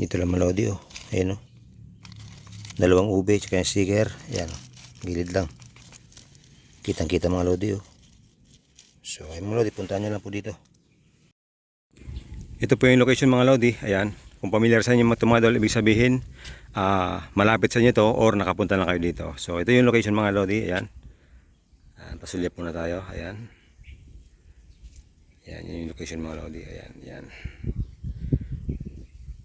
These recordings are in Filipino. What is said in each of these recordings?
Dito lang malodi oh. Ayan oh. Dalawang ube tsaka yung sticker. Ayan oh. Gilid lang. Kitang kita mga lodi oh. So ay mga lodi, puntahan nyo lang po dito. Ito po yung location mga lodi. Ayan. Kung familiar sa inyo mga idol, ibig sabihin malapit sa inyo to or nakapunta na kayo dito. So ito yung location mga lodi. Ayan. Pasulyap muna tayo. Ayan. Ayan yung location mga lodi. Ayan. Ayan.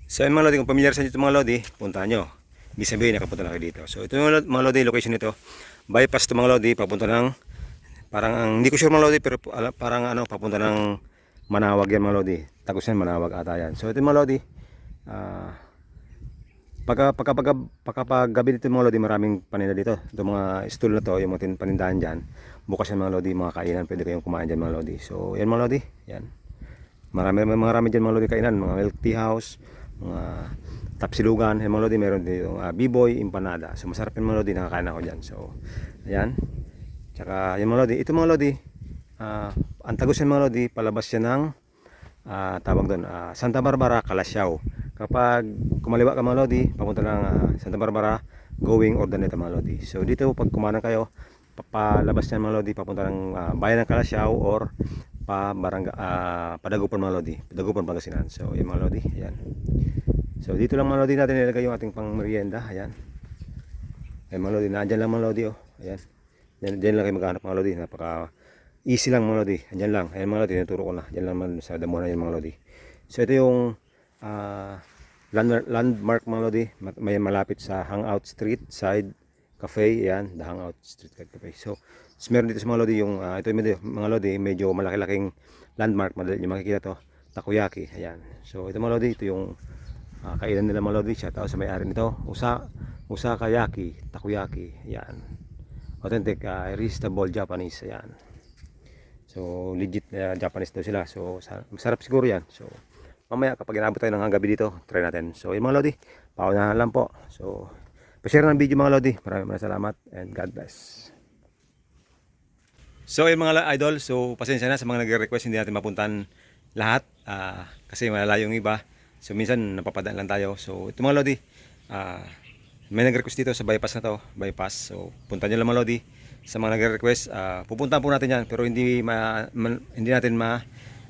So yung mga lodi, kung familiar sa inyo mga lodi, puntahan nyo. Ibig sabihin nakapunta na kayo dito. So ito yung mga lodi, location nito. Bypass to mga lodi, papunta ng parang hindi ko sure mga lodi, pero parang ano, papunta ng Manawag yan mga lodi. Tagos yan, Manawag ata yan. So ito mga lodi, pagka gabi dito mga lodi, maraming paninda dito. Ito mga stool na to, yung mga panindahan dyan. Bukas yan mga lodi, mga kainan, pwede kayong kumain dyan mga lodi. So yan mga lodi, yan. Marami dyan mga lodi kainan, mga milk tea house, mga tapsilugan. Yan mga lodi, meron dito B-boy, empanada. So masarap yan mga lodi, nakakain ako dyan. So ayan. Tsaka yung mga lodi, ito mga lodi, ang tagos yan mga lodi, palabas yan ng tawag doon, Santa Barbara, Calasiao. Kapag kumaliwa ka mga lodi, papunta ng Santa Barbara, going Urdaneta mga lodi. So dito pag kumanan kayo, palabas yan mga lodi, papunta ng bayan ng Calasiao or Padagupan mga lodi, Padagupan Pangasinan. So yung mga lodi, ayan. So dito lang mga lodi natin nilagay yung ating pang merienda, ayan. Ayan mga lodi, nandyan lang mga lodi oh, ayan. Diyan lang kayo maghanap mga lodi, napaka easy lang mga lodi. Diyan lang, ayan mga lodi, tinuturo ko na. Diyan lang sa damuhan yan mga lodi. So ito yung landmark mga lodi, may malapit sa Hangout Street Side Cafe, ayan, the Hangout Street Cafe. So meron dito sa mga lodi yung ito yung mga lodi, medyo malaki-laking landmark, madali nyo makikita to, takoyaki, ayan. So ito mga lodi, ito yung kainan nila mga lodi. Shout out sa may-ari nito, Usaka Yaki, takoyaki, ayan. Authentic, irresistible Japanese, ayan. So legit Japanese daw sila. So masarap siguro yan. So mamaya kapag inabot tayo ng gabi dito, try natin. So yung mga lodi, paunahan lang po. So pa-share ng video mga lodi. Maraming salamat and God bless. So yung mga idol, so pasensya na sa mga nagre-request, hindi natin mapuntan lahat kasi malalayo yung iba. So minsan napapadaan lang tayo. So ito mga lodi, may nag-request dito sa bypass na to, bypass. So punta nyo lang mga lodi. Sa mga nagre-request, pupuntahan po natin yan, pero hindi natin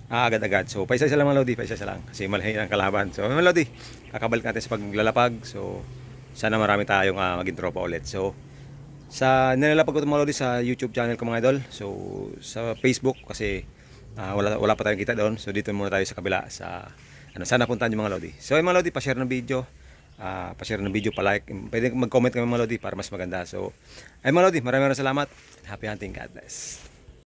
agad-agad. So paisa-isa lang mga lodi, paisa-isa lang kasi malahi ang kalaban. So mga lodi, kakabalik natin sa paglalapag. So sana marami tayong maging tropa ulit. So sa nilalapag ko mga lodi sa YouTube channel ko mga idol. So sa Facebook kasi wala pa tayong kita doon. So dito muna tayo sa kabila sa sana puntahan yung mga lodi. So yung mga lodi, pa-share ng video. Pa-share ng video, pa-like. Pwede mag-comment kami mga lodi para mas maganda. So ay mga lodi, maraming salamat. Happy hunting, God bless.